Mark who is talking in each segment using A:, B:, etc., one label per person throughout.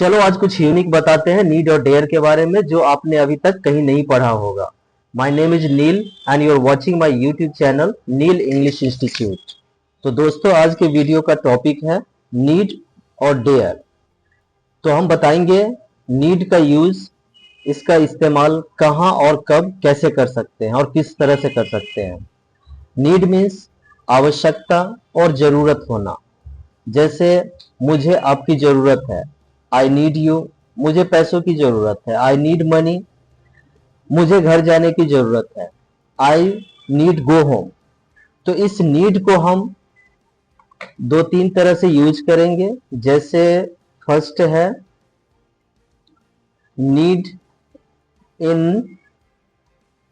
A: चलो आज कुछ यूनिक बताते हैं नीड और डेयर के बारे में जो आपने अभी तक कहीं नहीं पढ़ा होगा। My name is Neel and you are watching my YouTube channel Neel English Institute. तो दोस्तों आज के वीडियो का टॉपिक है नीड और डेयर। तो हम बताएंगे नीड का यूज, इसका इस्तेमाल कहाँ और कब कैसे कर सकते हैं और किस तरह से कर सकते हैं। नीड मीन्स आवश्यकता और जरूरत होना। जैसे मुझे आपकी जरूरत है, आई नीड यू। मुझे पैसों की जरूरत है, आई नीड मनी। मुझे घर जाने की जरूरत है, आई नीड गो होम। तो इस नीड को हम दो तीन तरह से यूज करेंगे। जैसे फर्स्ट है need in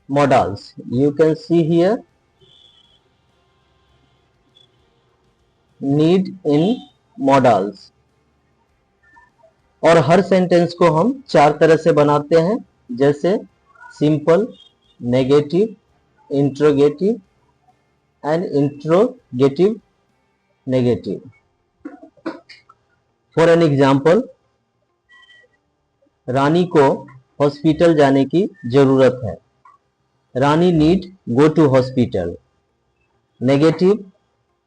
A: models, you can see here need in models. और हर सेंटेंस को हम चार तरह से बनाते हैं, जैसे simple, negative, interrogative and interrogative negative. For an example, Rani को हॉस्पिटल जाने की जरूरत है, Rani need go to hospital. Negative,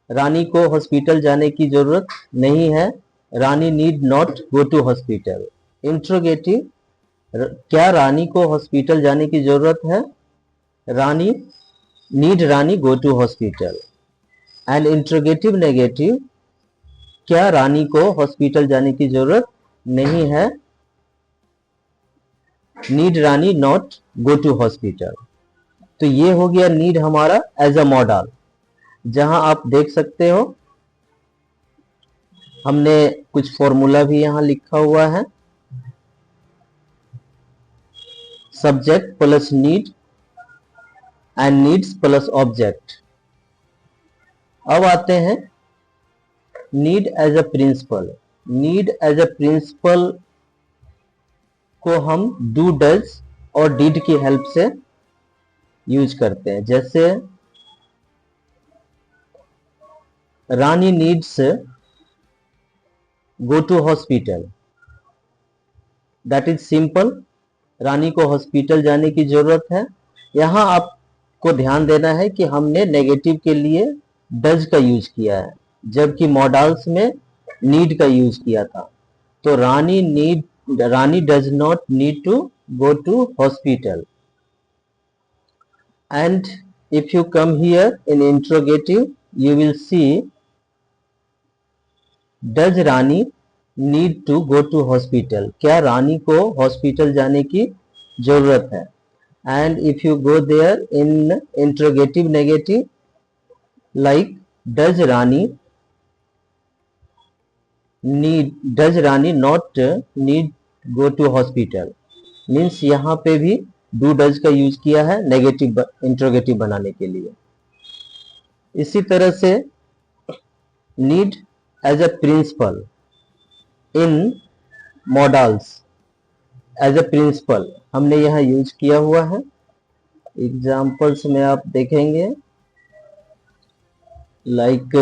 A: Rani को हॉस्पिटल जाने की जरूरत नहीं है, Rani need not go to hospital. Interrogative, क्या रानी को हॉस्पिटल जाने की जरूरत है, Rani Rani go to hospital. And interrogative negative, क्या रानी को हॉस्पिटल जाने की जरूरत नहीं है, need Rani not go to hospital. तो ये हो गया नीड हमारा एज अ मॉडल, जहां आप देख सकते हो हमने कुछ फॉर्मूला भी यहां लिखा हुआ है। Subject plus need and needs plus object. अब आते हैं need as a principal. Need as a principal को हम डू, डज और डिड की हेल्प से यूज करते हैं। जैसे Rani needs go to hospital, that is simple, Rani को हॉस्पिटल जाने की जरूरत है। यहां आपको ध्यान देना है कि हमने नेगेटिव के लिए डज का यूज किया है, जबकि मॉडल्स में नीड का यूज किया था। तो Rani does not need to go to hospital. And if you come here in interrogative, you will see does Rani need to go to hospital, क्या रानी को हॉस्पिटल जाने की जरूरत है। And if you go there in interrogative negative, like does Rani not need go to hospital, means यहाँ पे भी do does का यूज किया है नेगेटिव इंट्रोगेटिव बनाने के लिए। इसी तरह से need as a principal in models, as a principal हमने यहाँ यूज किया हुआ है। एग्जाम्पल्स में आप देखेंगे like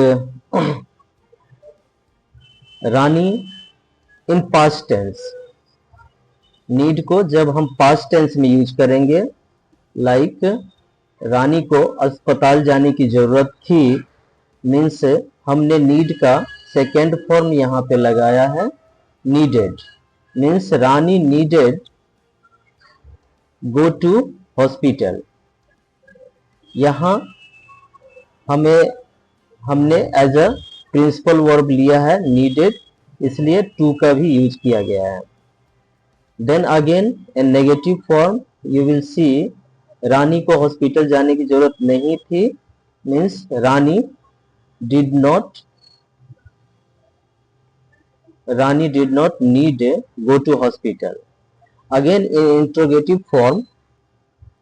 A: Rani in past tense. Need को जब हम पास्ट टेंस में यूज करेंगे, लाइक रानी को अस्पताल जाने की जरूरत थी, मीन्स हमने नीड का सेकेंड फॉर्म यहाँ पे लगाया है needed, means Rani needed go to hospital. यहाँ हमने एज अ प्रिंसिपल वर्ब लिया है नीडेड, इसलिए टू का भी यूज किया गया है। Then again in negative form you will see Rani को हॉस्पिटल जाने की जरूरत नहीं थी, means Rani did not need go to hospital. Again in interrogative form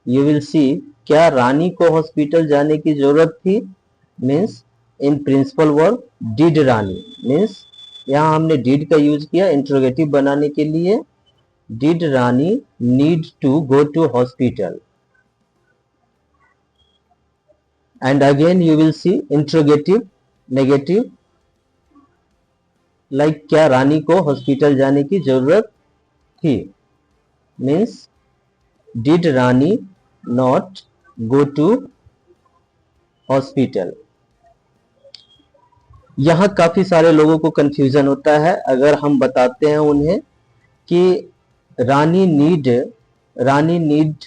A: you will see क्या रानी को हॉस्पिटल जाने की जरूरत थी, means in principle verb did Rani, means यहाँ हमने डिड का यूज किया इंट्रोगेटिव बनाने के लिए। Did Rani need to go to hospital. And again you will see interrogative negative, like क्या रानी को हॉस्पिटल जाने की जरूरत थी, means did Rani not go to hospital. यहाँ काफी सारे लोगों को कंफ्यूजन होता है अगर हम बताते हैं उन्हें कि Rani need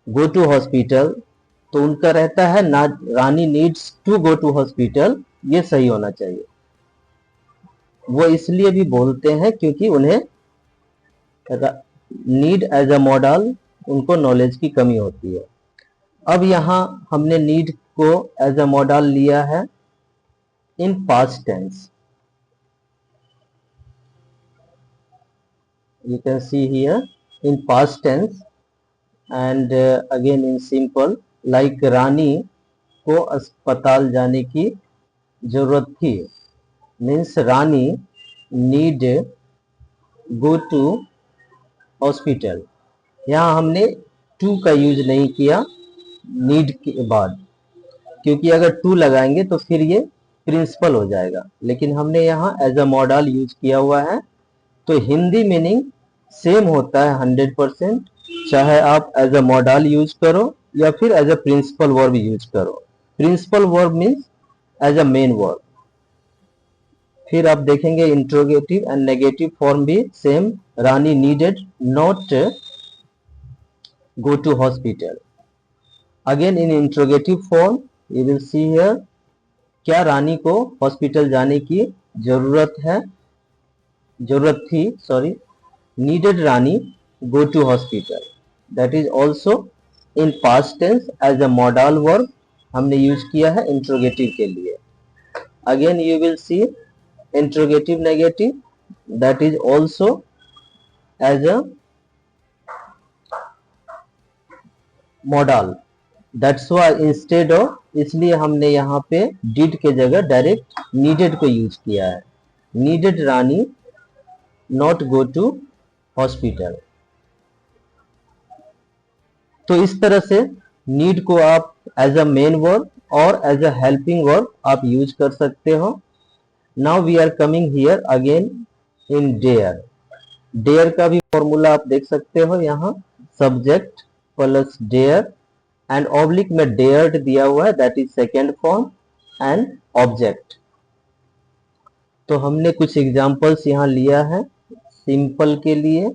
A: go to hospital, तो उनका रहता है ना Rani needs to go to hospital, ये सही होना चाहिए। वो इसलिए भी बोलते हैं क्योंकि उन्हें नीड एज अ मॉडल उनको नॉलेज की कमी होती है। अब यहाँ हमने नीड को एज अ मॉडल लिया है in past tense. You can see here in past tense and again in simple, like रानी को अस्पताल जाने की जरूरत थी, means Rani need go to hospital। यहाँ हमने to का यूज नहीं किया need के बाद, क्योंकि अगर टू लगाएंगे तो फिर ये प्रिंसिपल हो जाएगा, लेकिन हमने यहाँ एज अ मॉडल यूज किया हुआ है। तो हिंदी मीनिंग सेम होता है 100%, चाहे आप एज अ मॉडल यूज करो या फिर as a principal verb use करो। Principal verb means as a main verb. फिर आप देखेंगे इंट्रोगेटिव एंड नेगेटिव फॉर्म भी same, Rani needed not go to hospital. Again in interrogative form you will see here, क्या रानी को हॉस्पिटल जाने की जरूरत थी, sorry, needed Rani go to hospital, that is also in past tense as a modal verb हमने use किया है interrogative के लिए। Again you will see interrogative negative, that is also as a model, that's why instead of, इसलिए हमने यहाँ पे did के जगह डायरेक्ट नीडेड को यूज किया है। Needed Rani not go to hospital. तो इस तरह से नीड को आप एज अ मेन वर्ब और एज अ हेल्पिंग वर्ब आप यूज कर सकते हो। Now we are coming here again in dare. Dare का भी फॉर्मूला आप देख सकते हो यहाँ, subject plus dare and oblique में डेयर्ड दिया हुआ है, that is second form and object. तो हमने कुछ एग्जांपल्स यहाँ लिया है सिंपल के लिए,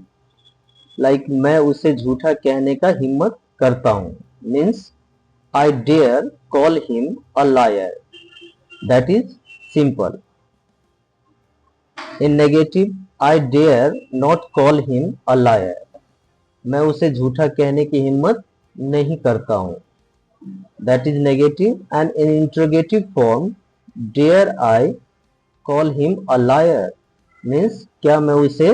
A: लाइक मैं उसे झूठा कहने का हिम्मत करता हूँ, means I dare call him a liar, that is simple. In negative, I dare not call him a liar, मैं उसे झूठा कहने की हिम्मत नहीं करता हूँ, that is negative। and in interrogative form, dare I call him a liar, means क्या मैं उसे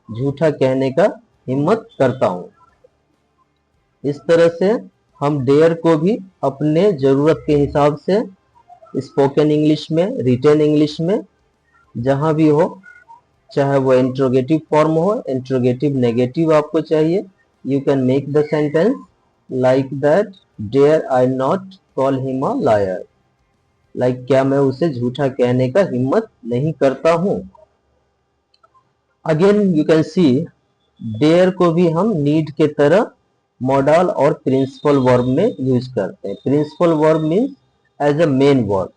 A: झूठा कहने का हिम्मत करता हूँ। इस तरह से हम डेयर को भी अपने जरूरत के हिसाब से स्पोकन इंग्लिश में, रिटन इंग्लिश में, जहां भी हो, चाहे वो इंट्रोगेटिव फॉर्म हो, इंट्रोगेटिव नेगेटिव आपको चाहिए, you can make the sentence like that, dare I not call him a liar, like क्या मैं उसे झूठा कहने का हिम्मत नहीं करता हूँ। Again you can C dare को भी हम नीड के तरह मॉडल और प्रिंसिपल वर्ब में यूज करते हैं। Principal verb means as a main verb,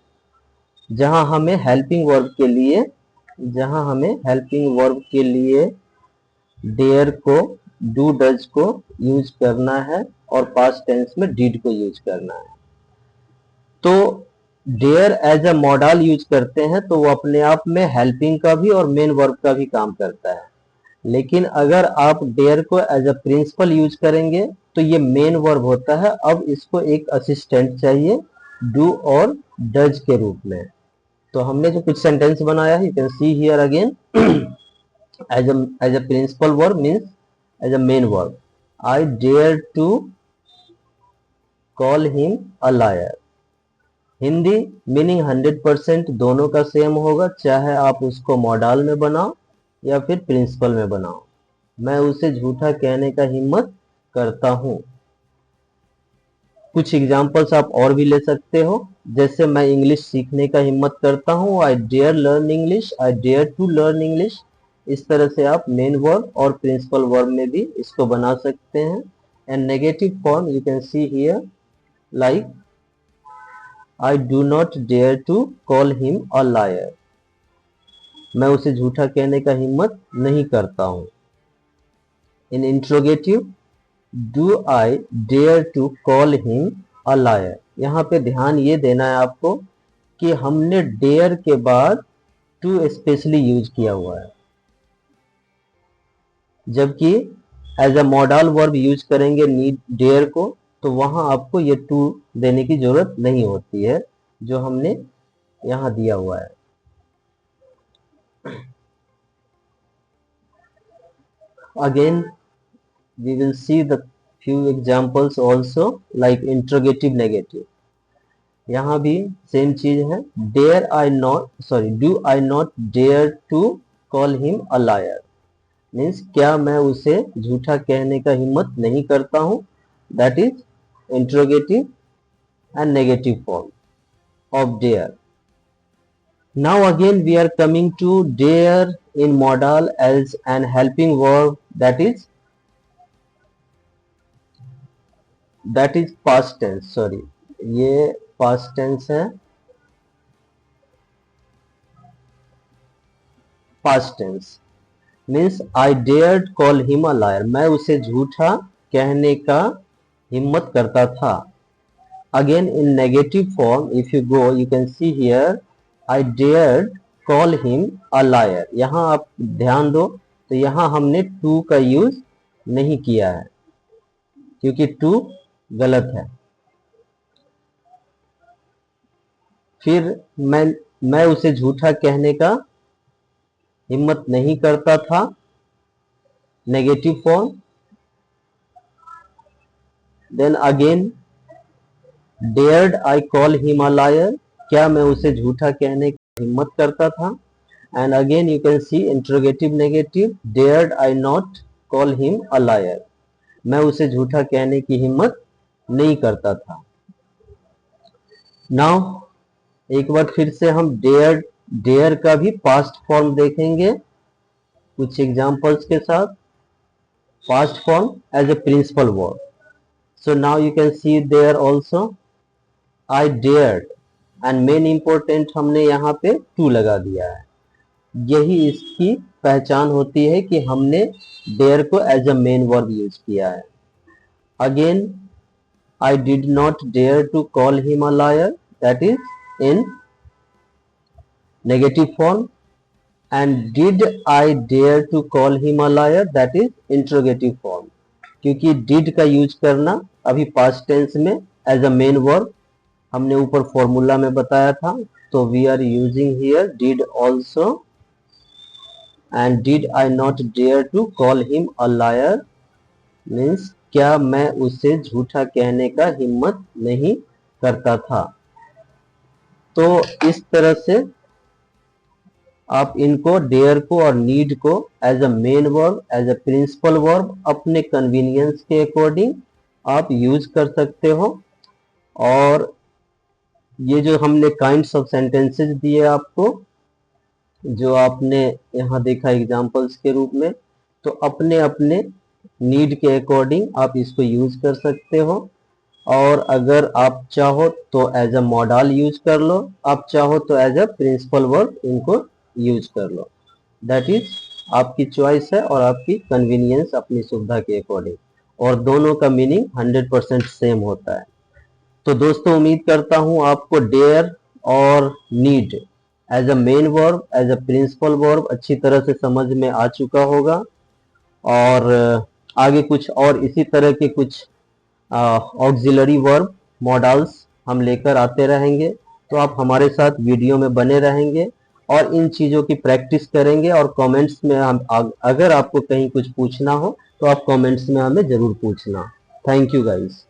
A: जहां हमें हेल्पिंग वर्ब के लिए डेयर को, डू डज को यूज करना है और पास्ट टेंस में डिड को यूज करना है। तो dare as a model use करते हैं तो वो अपने आप में हेल्पिंग का भी और मेन वर्ब का भी काम करता है, लेकिन अगर आप डेयर को एज अ प्रिंसिपल यूज करेंगे तो ये मेन वर्ब होता है। अब इसको एक असिस्टेंट चाहिए डू और डज के रूप में। तो हमने जो कुछ सेंटेंस बनाया है, you can see here again, as a principal verb means as a main verb, I dare to call him a liar। Hindi meaning 100% दोनों का सेम होगा, चाहे आप उसको मॉडल में बनाओ या फिर प्रिंसिपल में बनाओ। मैं उसे झूठा कहने का हिम्मत करता हूँ। कुछ एग्जांपल्स आप और भी ले सकते हो, जैसे मैं इंग्लिश सीखने का हिम्मत करता हूँ, I dare learn English, I dare to learn English. इस तरह से आप मेन वर्ब और प्रिंसिपल वर्ब में भी इसको बना सकते हैं। And negative form you can see here like I do not dare to call him a liar. मैं उसे झूठा कहने का हिम्मत नहीं करता हूँ। In interrogative, do I dare to call him a liar. यहाँ पे ध्यान ये देना है आपको कि हमने डेयर के बाद टू स्पेशली यूज किया हुआ है, जबकि as a modal verb use करेंगे नीड डेयर को, तो वहां आपको ये टू देने की जरूरत नहीं होती है जो हमने यहाँ दिया हुआ है। Again, we will see the few examples also like interrogative negative. यहाँ भी सेम चीज है, dare I not, sorry, do I not dare to call him a liar. Means क्या मैं उसे झूठा कहने का हिम्मत नहीं करता हूँ। That is interrogative and negative form of dare. Now again we are coming to dare in modal as an helping verb, that is past tense, sorry, ये past tense है, past tense means I dared call him a liar, मैं उसे झूठा कहने का हिम्मत करता था। Again in negative form if you go you can see here I dared call him a liar। यहाँ आप ध्यान दो तो यहाँ हमने to का यूज नहीं किया है क्योंकि to गलत है। फिर मैं उसे झूठा कहने का हिम्मत नहीं करता था, negative form. Then again dared I call him a liar, क्या मैं उसे झूठा कहने की हिम्मत करता था। And again you can see interrogative negative, dared I not call him a liar, मैं उसे झूठा कहने की हिम्मत नहीं करता था। नाउ एक बार फिर से हम डेयर का भी पास्ट फॉर्म देखेंगे कुछ एग्जांपल्स के साथ। Past form as a principal verb, so now you can see there also I dared and main important हमने यहाँ पे टू लगा दिया है। यही इसकी पहचान होती है कि हमने डेयर को as a main verb use किया है। Again I did not dare to call him a liar, that is in negative form. And did I dare to call him a liar, that is interrogative form. क्योंकि did का use करना अभी past tense में as a main verb हमने ऊपर formula में बताया था, तो we are using here did also. And did I not dare to call him a liar means क्या मैं उसे झूठा कहने का हिम्मत नहीं करता था। तो इस तरह से आप इनको डेयर को और नीड को as a main verb, as a principal verb अपने कन्वीनियंस के अकॉर्डिंग आप यूज कर सकते हो। और ये जो हमने काइंड्स ऑफ सेंटेंसेस दिए आपको, जो आपने यहाँ देखा एग्जांपल्स के रूप में, तो अपने अपने नीड के अकॉर्डिंग आप इसको यूज कर सकते हो। और अगर आप चाहो तो एज अ मॉडल यूज कर लो, आप चाहो तो एज अ प्रिंसिपल वर्ब इनको यूज कर लो। दैट इज आपकी चॉइस है और आपकी कन्वीनियंस अपनी सुविधा के अकॉर्डिंग, और दोनों का मीनिंग 100% सेम होता है। तो दोस्तों उम्मीद करता हूं आपको डेयर और need as a main verb, as a principal verb अच्छी तरह से समझ में आ चुका होगा। और आगे कुछ और इसी तरह के कुछ ऑक्सिलरी वर्ब मॉडल्स हम लेकर आते रहेंगे, तो आप हमारे साथ वीडियो में बने रहेंगे और इन चीज़ों की प्रैक्टिस करेंगे। और कमेंट्स में हम अगर आपको कहीं कुछ पूछना हो तो आप कमेंट्स में हमें ज़रूर पूछना। Thank you guys.